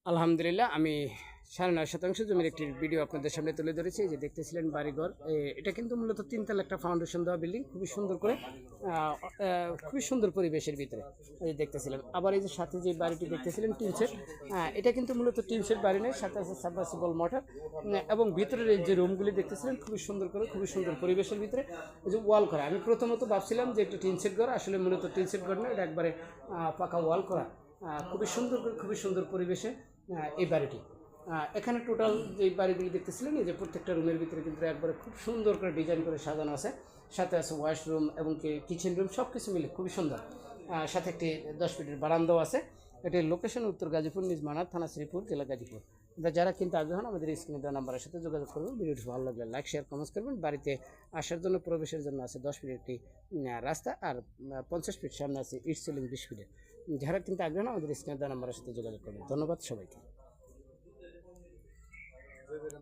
আলহামদুলিল্লাহ আমি ৯.৫% জমির একটি ভিডিও আপনাদের সামনে তুলে ধরেছি। এই যে দেখতেছিলেন বাড়িঘর। এটা কিন্তু মূলত ৩ তলা একটা ফাউন্ডেশন দেওয়া বিল্ডিং। খুবই সুন্দর করে খুবই সুন্দর পরিবেশের ভিতরে এই যে দেখতেছিলেন। আবার এই যে সাথে যে বাড়িটি দেখতেছিলেন টিন শেড, এটা কিন্তু মূলত টিন শেড বাড়ি নয়, সাথে আছে সাবমার্সিবল মোটর এবং ভিতরের এই যে রুমগুলি দেখতেছিলেন খুবই সুন্দর করে, খুবই সুন্দর পরিবেশের ভিতরে এই যে ওয়াল করা। আমি প্রথমত ভাবছিলাম যে একটা টিন শেড ঘর, আসলে মূলত টিন শেড ঘর নয়, এটা একবারে পাকা ওয়াল করা। খুবই সুন্দর করে, খুবই সুন্দর পরিবেশে এই বাড়িটি। এখানে টোটাল যে বাড়িগুলি দেখতেছিলেন এই যে প্রত্যেকটা রুমের ভিতরে কিন্তু একবারে খুব সুন্দর করে ডিজাইন করে সাজানো আছে। সাথে আছে ওয়াশরুম এবং কিচেন রুম, সব কিছু মিলে খুবই সুন্দর। সাথে একটি 10 ফিটের বারান্দাও আছে। এটির লোকেশন উত্তর গাজীপুর, নিজ মানার থানা, শ্রীপুর, জেলা গাজীপুর। যারা কিন্তু আগ্রহ হন আমাদের স্ক্রিনে দেওয়া নাম্বারের সাথে যোগাযোগ করবেন। ভিডিওটি ভালো লাগলে লাইক, শেয়ার, কমেন্টস করবেন। বাড়িতে আসার জন্য, প্রবেশের জন্য আছে 10 ফিটের একটি রাস্তা, আর 50 ফিট সামনে আছে ইট সিলিং 20 ফিটের। যারা কিন্তু আগ্রহ হন আমাদের স্ক্রিনে দেওয়া নাম্বারের সাথে যোগাযোগ করবেন। ধন্যবাদ সবাইকে।